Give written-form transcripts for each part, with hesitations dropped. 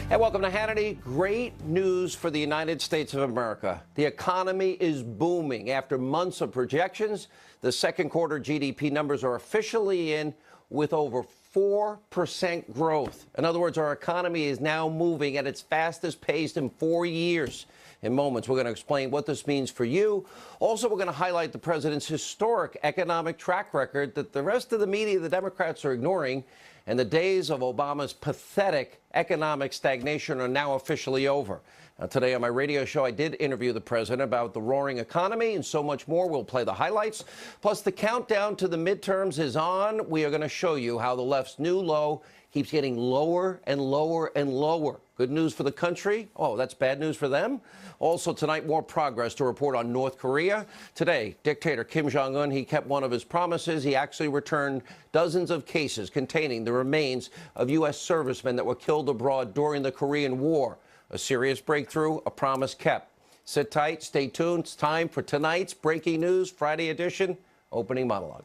And welcome to Hannity. Great news for the United States of America. The economy is booming. After months of projections, the second quarter GDP numbers are officially in with over 4% growth. In other words, our economy is now moving at its fastest pace in 4 years. In moments, we're going to explain what this means for you. Also, we're going to highlight the president's historic economic track record that the rest of the media, the Democrats, are ignoring. And the days of Obama's pathetic economic stagnation are now officially over. Now, today on my radio show, I did interview the president about the roaring economy and so much more. We'll play the highlights. Plus, the countdown to the midterms is on. We are going to show you how the left's new low keeps getting lower and lower and lower. Good news for the country. Oh, that's bad news for them. Also tonight, more progress to report on North Korea. Today, dictator Kim Jong-un, he kept one of his promises. He actually returned dozens of cases containing the remains of U.S. servicemen that were killed abroad during the Korean War. A serious breakthrough, a promise kept. Sit tight, stay tuned. It's time for tonight's Breaking News Friday edition, opening monologue.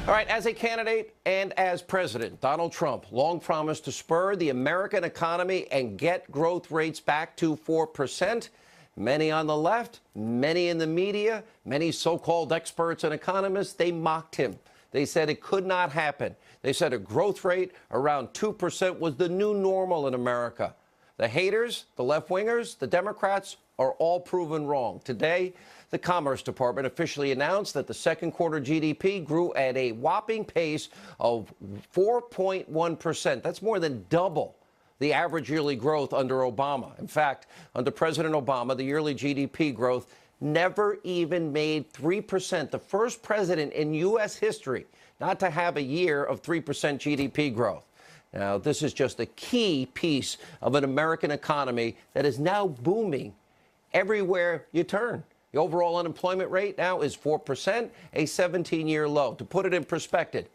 All right, as a candidate and as president, Donald Trump long promised to spur the American economy and get growth rates back to 4%. Many on the left, many in the media, many so-called experts and economists, they mocked him. They said it could not happen. They said a growth rate around 2% was the new normal in America. The haters, the left-wingers, the Democrats are all proven wrong. Today, the Commerce Department officially announced that the second quarter GDP grew at a whopping pace of 4.1%. That's more than double the average yearly growth under Obama. In fact, under President Obama, the yearly GDP growth never even made 3%. The first president in U.S. history not to have a year of 3% GDP growth. Now, this is just a key piece of an American economy that is now booming everywhere you turn. The overall unemployment rate now is 4%, a 17-year low. To put it in perspective,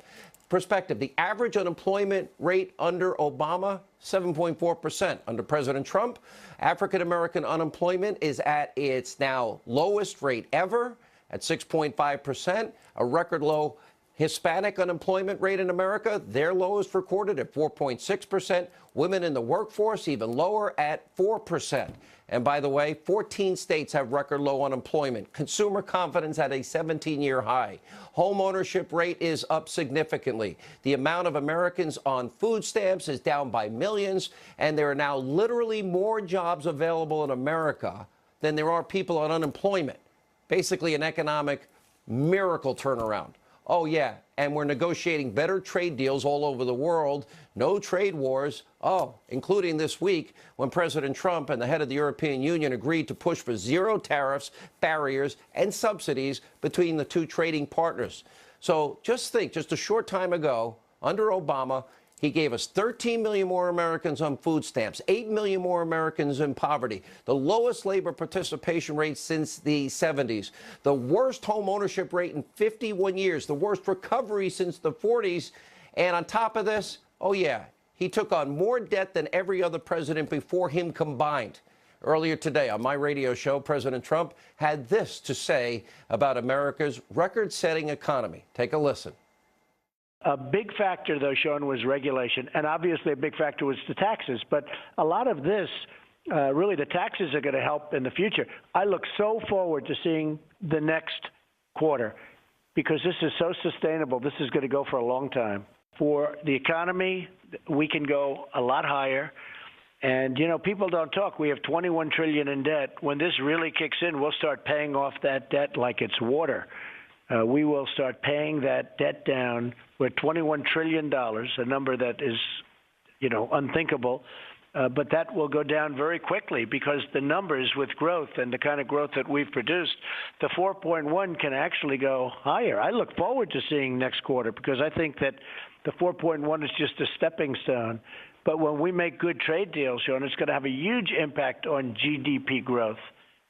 the average unemployment rate under Obama, 7.4%. Under President Trump, African-American unemployment is at its now lowest rate ever at 6.5%, a record low Hispanic unemployment rate in America, their lowest recorded at 4.6%. Women in the workforce even lower at 4%. And by the way, 14 states have record low unemployment. Consumer confidence at a 17-year high. Home ownership rate is up significantly. The amount of Americans on food stamps is down by millions, and there are now literally more jobs available in America than there are people on unemployment. Basically an economic miracle turnaround. Oh, yeah, and we're negotiating better trade deals all over the world. No trade wars. Oh, including this week when President Trump and the head of the European Union agreed to push for zero tariffs, barriers, and subsidies between the two trading partners. So just think, just a short time ago, under Obama, he gave us 13 million more Americans on food stamps, 8 million more Americans in poverty, the lowest labor participation rate since the 70s, the worst home ownership rate in 51 years, the worst recovery since the 40s. And on top of this, oh yeah, he took on more debt than every other president before him combined. Earlier today on my radio show, President Trump had this to say about America's record-setting economy. Take a listen. A big factor, though, Sean, was regulation, and obviously a big factor was the taxes. But a lot of this, really the taxes are going to help in the future. I look so forward to seeing the next quarter because this is so sustainable. This is going to go for a long time. For the economy, we can go a lot higher. And, you know, people don't talk. We have $21 trillion in debt. When this really kicks in, we'll start paying off that debt like it's water. We will start paying that debt down. We're $21 trillion, a number that is, you know, unthinkable. But that will go down very quickly because the numbers with growth and the kind of growth that we've produced, the 4.1 can actually go higher. I look forward to seeing next quarter because I think that the 4.1 is just a stepping stone. But when we make good trade deals, Sean, it's going to have a huge impact on GDP growth.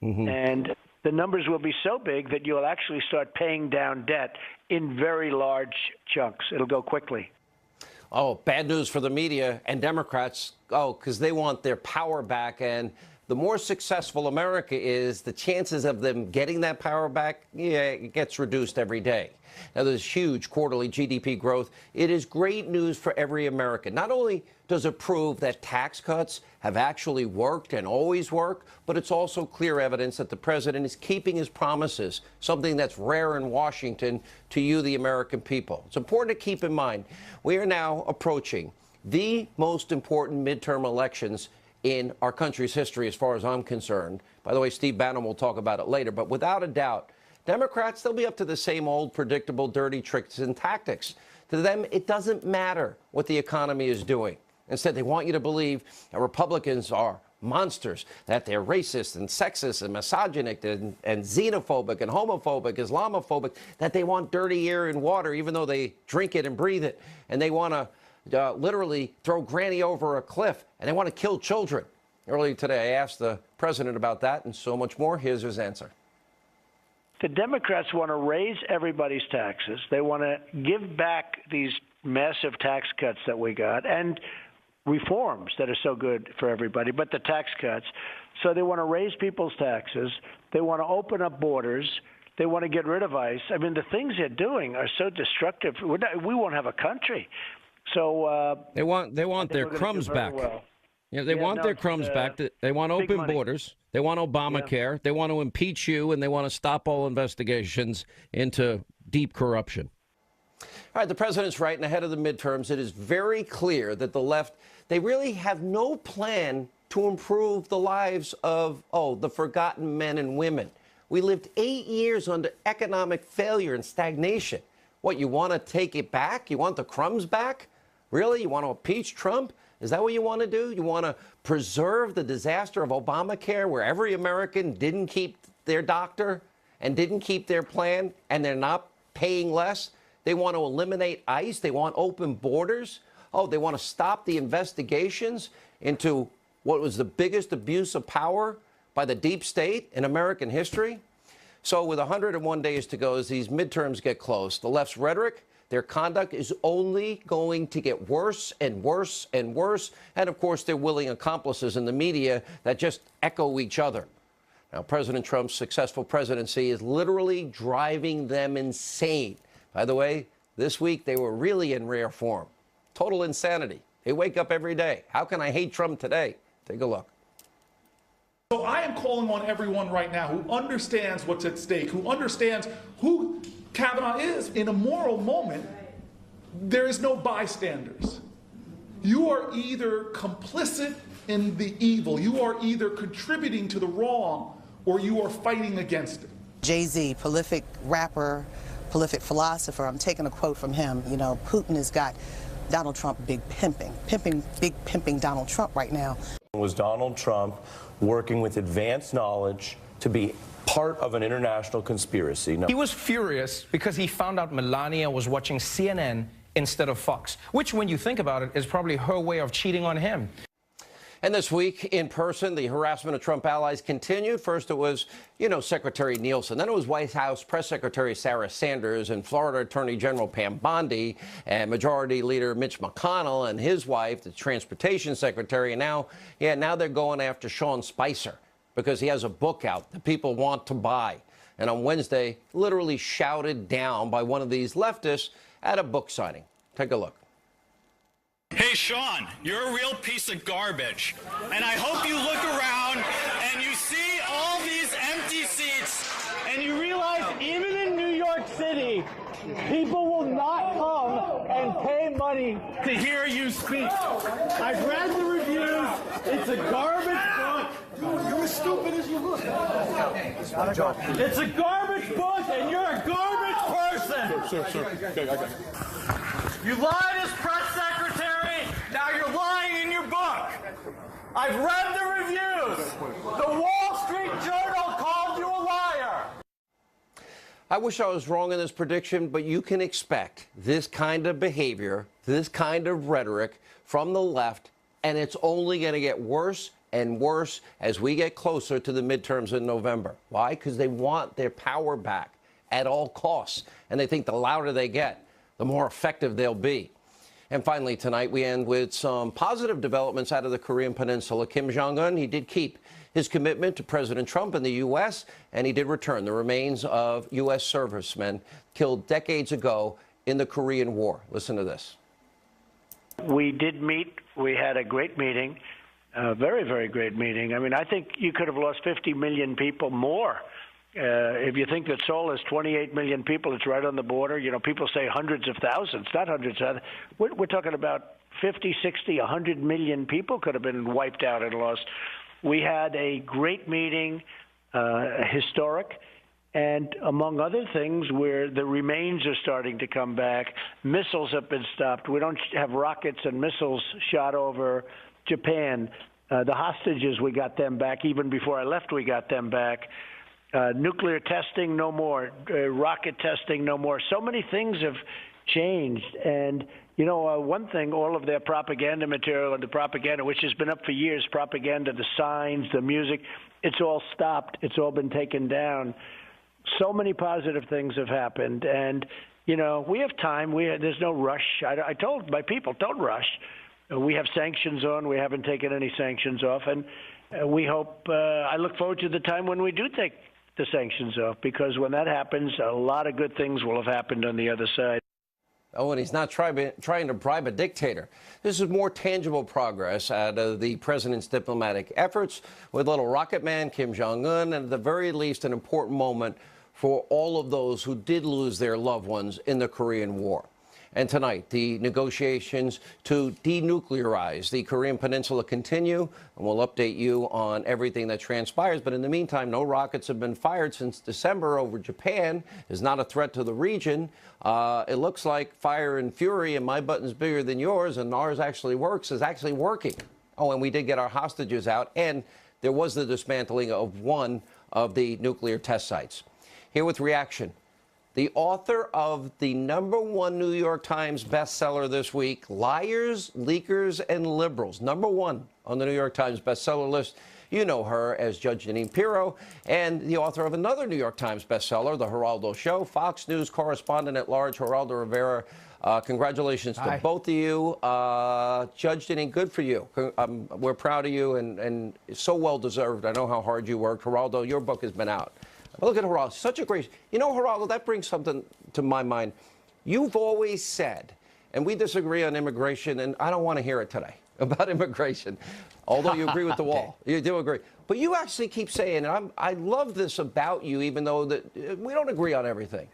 Mm-hmm. And the numbers will be so big that you'll actually start paying down debt in very large chunks. It'll go quickly. Oh, bad news for the media and Democrats. Oh, because they want their power back and the more successful America is, the chances of them getting that power back, it gets reduced every day. Now, there's huge quarterly GDP growth. It is great news for every American. Not only does it prove that tax cuts have actually worked and always work, but it's also clear evidence that the president is keeping his promises, something that's rare in Washington, to you, the American people. It's important to keep in mind, we are now approaching the most important midterm elections in our country's history, as far as I'm concerned. By the way, Steve Bannon will talk about it later, but without a doubt, Democrats, they'll be up to the same old predictable dirty tricks and tactics. To them, it doesn't matter what the economy is doing. Instead, they want you to believe that Republicans are monsters, that they're racist and sexist and misogynic and xenophobic and homophobic, Islamophobic, that they want dirty air and water, even though they drink it and breathe it, and they want to literally throw Granny over a cliff, and they want to kill children. Earlier today, I asked the president about that and so much more. Here's his answer. The Democrats want to raise everybody's taxes. They want to give back these massive tax cuts that we got and reforms that are so good for everybody, but the tax cuts. So they want to raise people's taxes. They want to open up borders. They want to get rid of ICE. I mean, the things they're doing are so destructive. We won't have a country. So they want their crumbs back. Well. Yeah, they want their crumbs back. They want open borders. They want Obamacare. Yeah. They want to impeach you, and they want to stop all investigations into deep corruption. All right, the president's right, and ahead of the midterms, it is very clear that the left, they really have no plan to improve the lives of, the forgotten men and women. We lived 8 years under economic failure and stagnation. What, you want to take it back? You want the crumbs back? Really? You want to impeach Trump? Is that what you want to do? You want to preserve the disaster of Obamacare, where every American didn't keep their doctor and didn't keep their plan, and they're not paying less? They want to eliminate ICE. They want open borders. Oh, they want to stop the investigations into what was the biggest abuse of power by the deep state in American history. So with 101 days to go as these midterms get close, the left's rhetoric, their conduct is only going to get worse and worse and worse. And, of course, they're willing accomplices in the media that just echo each other. Now, President Trump's successful presidency is literally driving them insane. By the way, this week they were really in rare form. Total insanity. They wake up every day. How can I hate Trump today? Take a look. So I am calling on everyone right now who understands what's at stake, who understands who Kavanaugh is. In a moral moment, there is no bystanders. You are either complicit in the evil, you are either contributing to the wrong, or you are fighting against it. Jay-Z, prolific rapper, prolific philosopher, I'm taking a quote from him. You know, Putin has got Donald Trump big pimping Donald Trump right now. Was Donald Trump working with advanced knowledge to be part of an international conspiracy? No. He was furious because he found out Melania was watching CNN instead of Fox, which, when you think about it, is probably her way of cheating on him. And this week, in person, the harassment of Trump allies continued. First, it was, Secretary Nielsen. Then it was White House Press Secretary Sarah Sanders and Florida Attorney General Pam Bondi and Majority Leader Mitch McConnell and his wife, the Transportation Secretary. And now they're going after Sean Spicer because he has a book out that people want to buy. And on Wednesday, literally shouted down by one of these leftists at a book signing. Take a look. Hey, Sean, you're a real piece of garbage. And I hope you look around and you see all these empty seats and you realize even in New York City, people will not come and pay money to hear you speak. I've read the reviews. It's a garbage book. You're as stupid as you look. It's a garbage book and you're a garbage person. Sure. You lied as press secretary. Now you're lying in your book. I've read the reviews. The Wall Street Journal called you a liar. I wish I was wrong in this prediction, but you can expect this kind of behavior, this kind of rhetoric from the left, and it's only going to get worse and worse as we get closer to the midterms in November. Why? Because they want their power back at all costs, and they think the louder they get, the more effective they'll be. And finally, tonight, we end with some positive developments out of the Korean Peninsula. Kim Jong-un, he did keep his commitment to President Trump and the U.S., and he did return the remains of U.S. servicemen killed decades ago in the Korean War. Listen to this. We did meet. We had a great meeting, a very, very great meeting. I mean, I think you could have lost 50 million people more. If you think that Seoul has 28 million people, it's right on the border. You know, people say hundreds of thousands, not hundreds of thousands. We're talking about 50, 60, 100 million people could have been wiped out and lost. We had a great meeting, historic, and among other things, where the remains are starting to come back. Missiles have been stopped. We don't have rockets and missiles shot over Japan. The hostages, we got them back. Even before I left, we got them back. Nuclear testing, no more. Rocket testing, no more. So many things have changed. And, you know, one thing, all of their propaganda material and the propaganda, which has been up for years, propaganda, the signs, the music, it's all stopped. It's all been taken down. So many positive things have happened. And, you know, we have time. There's no rush. I told my people, don't rush. We have sanctions on. We haven't taken any sanctions off. And we hope, I look forward to the time when we do take the sanctions off, because when that happens, a lot of good things will have happened on the other side. Oh, and he's not trying to bribe a dictator. This is more tangible progress out of the president's diplomatic efforts with little rocket man Kim Jong-un, and at the very least an important moment for all of those who did lose their loved ones in the Korean War. And tonight, the negotiations to denuclearize the Korean Peninsula continue, and we'll update you on everything that transpires. But in the meantime, no rockets have been fired since December over Japan. Is not a threat to the region. It looks like Fire and Fury, and my button's bigger than yours, and ours actually works, is actually working. Oh, and we did get our hostages out, and there was the dismantling of one of the nuclear test sites. Here with reaction, the author of the #1 New York Times bestseller this week, Liars, Leakers, and Liberals. #1 on the New York Times bestseller list. You know her as Judge Jeanine Geraldo, and the author of another New York Times bestseller, The Geraldo Show, Fox News correspondent at large, Geraldo Rivera. Congratulations to both of you. Judge Jeanine, good for you. We're proud of you, and so well-deserved. I know how hard you worked. Geraldo, your book has been out. Look at Geraldo, such a great, you know, Geraldo, that brings something to my mind. You've always said, and we disagree on immigration, and I don't want to hear it today about immigration, although you agree with the wall. Okay. You do agree. But you actually keep saying, and I love this about you, even though that we don't agree on everything.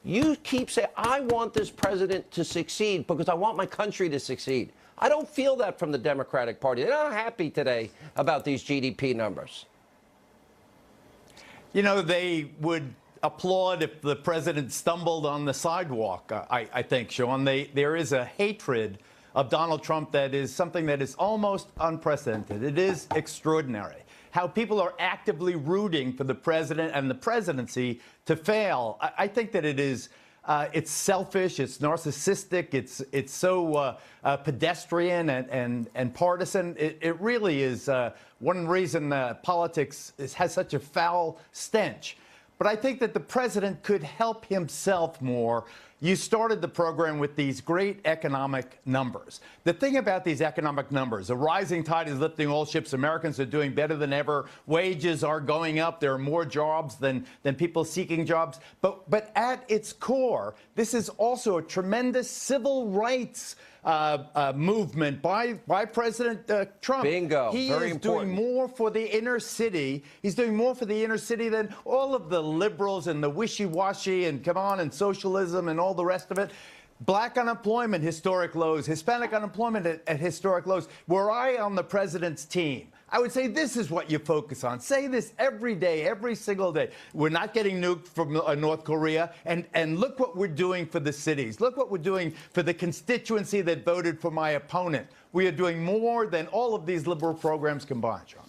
You keep saying, I want this president to succeed because I want my country to succeed. I don't feel that from the Democratic Party. They're not happy today about these GDP numbers. You know, they would applaud if the president stumbled on the sidewalk, I think, Sean. There is a hatred of Donald Trump that is something that is almost unprecedented. It is extraordinary how people are actively rooting for the president and the presidency to fail. I think that it is it's selfish, it's narcissistic, it's so pedestrian and partisan. It really is one reason politics has such a foul stench. But I think that the president could help himself more. You started the program with these great economic numbers. The thing about these economic numbers, a rising tide is lifting all ships. Americans are doing better than ever. Wages are going up. There are more jobs than people seeking jobs. But at its core, this is also a tremendous civil rights movement by President Trump. Bingo. He Very is important. doing more for the inner city. He's doing more for the inner city than all of the liberals and the wishy-washy and come on and socialism and all the rest of it. Black unemployment, historic lows. Hispanic unemployment at historic lows. Were I on the president's team, I would say this is what you focus on. Say this every day, every single day. We're not getting nuked from North Korea, and look what we're doing for the cities. Look what we're doing for the constituency that voted for my opponent. We are doing more than all of these liberal programs combined, John.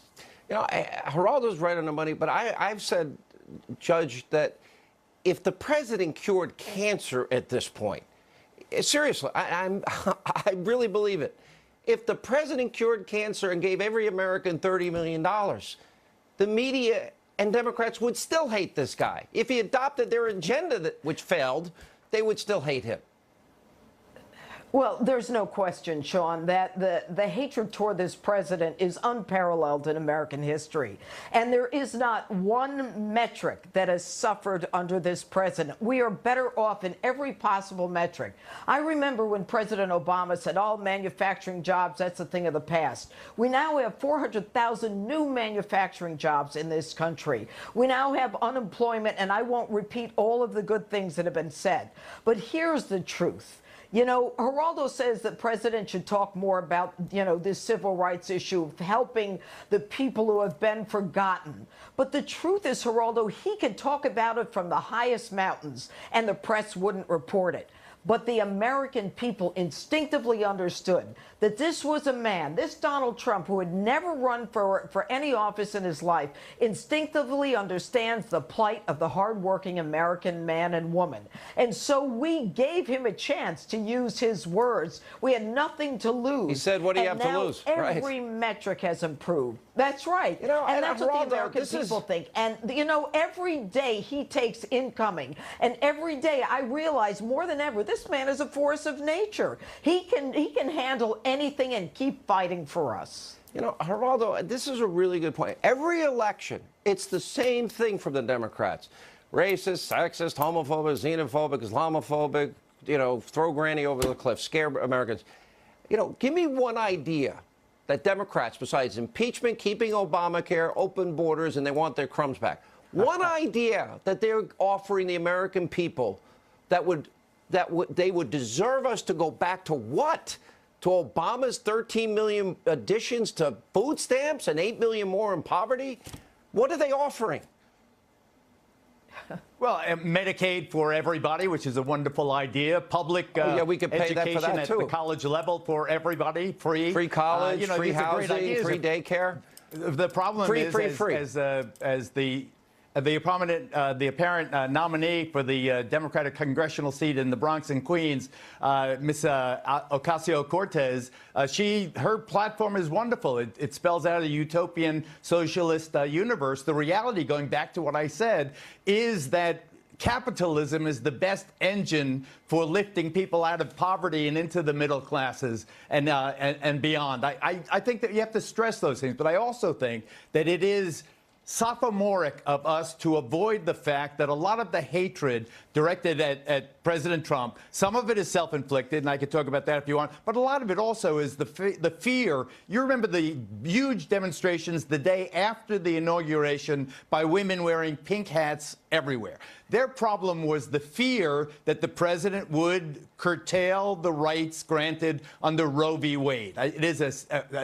You know, Geraldo's right on the money, but I've said, Judge, that if the president cured cancer at this point, seriously, I really believe it. If the president cured cancer and gave every American $30 million, the media and Democrats would still hate this guy. If he adopted their agenda, which failed, they would still hate him. Well, there's no question, Sean, that the hatred toward this president is unparalleled in American history. And there is not one metric that has suffered under this president. We are better off in every possible metric. I remember when President Obama said all manufacturing jobs, that's a thing of the past. We now have 400,000 new manufacturing jobs in this country. We now have unemployment, and I won't repeat all of the good things that have been said. But here's the truth. You know, Geraldo says that president should talk more about, you know, this civil rights issue of helping the people who have been forgotten. But the truth is, Geraldo, he can talk about it from the highest mountains and the press wouldn't report it. But the American people instinctively understood that this was a man, this Donald Trump, who had never run for any office in his life, instinctively understands the plight of the hardworking American man and woman. And so we gave him a chance to use his words. We had nothing to lose. He said, what do you have to lose? Every metric has improved. That's right. You know, and that's what Geraldo, the American people think. And, you know, every day he takes incoming. And every day I realize more than ever, this man is a force of nature. He can handle anything and keep fighting for us. You know, Geraldo, this is a really good point. Every election, it's the same thing from the Democrats. Racist, sexist, homophobic, xenophobic, Islamophobic, you know, throw granny over the cliff, scare Americans. You know, give me one idea that Democrats, besides impeachment, keeping Obamacare, open borders, and they want their crumbs back. One idea that they're offering the American people that they would deserve us to go back to what? To Obama's 13 million additions to food stamps and 8 million more in poverty? What are they offering? Well, Medicaid for everybody, which is a wonderful idea. Public we could pay education that for that too. At the college level for everybody, free. Free college, you know, free housing, free daycare. The problem is, as the apparent nominee for the Democratic congressional seat in the Bronx and Queens, Ms. Ocasio-Cortez, her platform is wonderful. It spells out a utopian socialist universe. The reality, going back to what I said, is that capitalism is the best engine for lifting people out of poverty and into the middle classes and beyond. I think that you have to stress those things, but I also think that it is sophomoric of us to avoid the fact that a lot of the hatred directed at President Trump, some of it is self-inflicted, and I could talk about that if you want, but a lot of it also is the fear. You remember the huge demonstrations the day after the inauguration by women wearing pink hats everywhere. Their problem was the fear that the president would curtail the rights granted under Roe v. Wade. It is a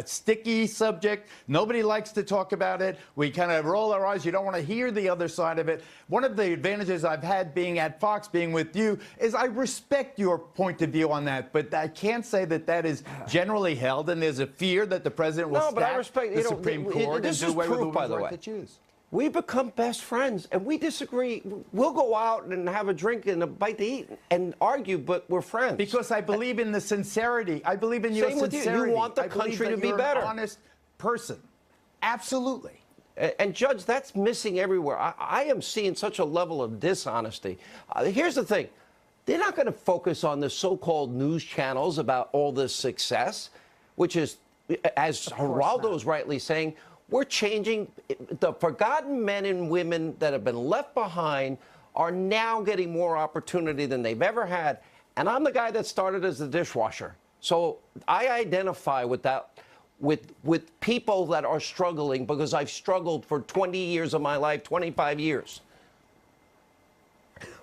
sticky subject. Nobody likes to talk about it. We kind of roll our eyes. You don't want to hear the other side of it. One of the advantages I've had being at Fox, being with you, is I respect your point of view on that, but I can't say that that is generally held, and there's a fear that the president will stack the Supreme Court and do away with the women's right to choose. We become best friends, and we disagree. We'll go out and have a drink and a bite to eat and argue, but we're friends. Because I believe in the sincerity. I believe in your sincerity. Same with you. You want the country to be better. An honest person. Absolutely. And, Judge, that's missing everywhere. I am seeing such a level of dishonesty. Here's the thing. They're not going to focus on the so-called news channels about all this success, which is, as Geraldo is rightly saying, we're changing. The forgotten men and women that have been left behind are now getting more opportunity than they've ever had. And I'm the guy that started as the dishwasher. So I identify with that, with people that are struggling, because I've struggled for 20 years of my life, 25 years.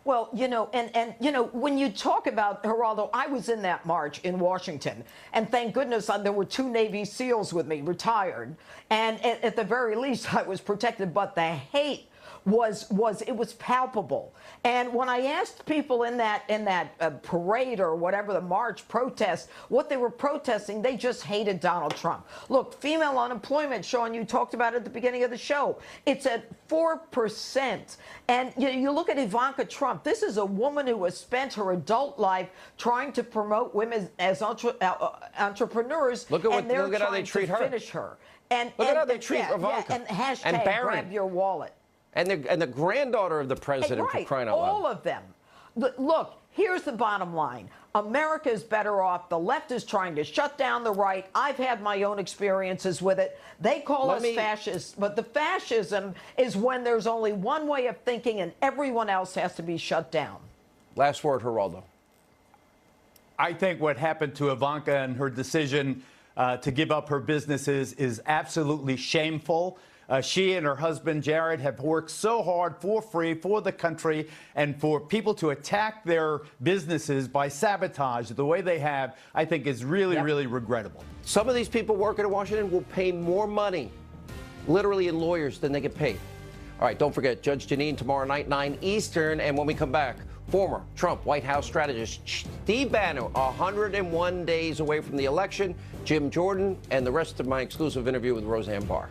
Well, you know, and you know, when you talk about Geraldo, I was in that march in Washington, and thank goodness there were 2 Navy SEALs with me, retired, and at the very least I was protected. But the hate was palpable. And when I asked people in that parade or whatever, the march protest, what they were protesting, they just hated Donald Trump. Look, female unemployment, Sean, you talked about it at the beginning of the show. It's at 4%. And you look at Ivanka Trump. This is a woman who has spent her adult life trying to promote women as entrepreneurs. Look at how they treat her. Finish her. And look at how they treat Ivanka. Yeah, and hashtag grab your wallet. And the granddaughter of the president, for crying out loud. All of them. Look, here's the bottom line. America is better off. The left is trying to shut down the right. I've had my own experiences with it. They call us fascists, but the fascism is when there's only one way of thinking and everyone else has to be shut down. Last word, Geraldo. I think what happened to Ivanka and her decision to give up her businesses is absolutely shameful. She and her husband, Jared, have worked so hard for free for the country, and for people to attack their businesses by sabotage the way they have, I think is really, really regrettable. Some of these people working in Washington will pay more money, literally in lawyers, than they get paid. All right, don't forget, Judge Jeanine tomorrow night, 9 Eastern. And when we come back, former Trump White House strategist Steve Bannon, 101 days away from the election, Jim Jordan, and the rest of my exclusive interview with Roseanne Barr.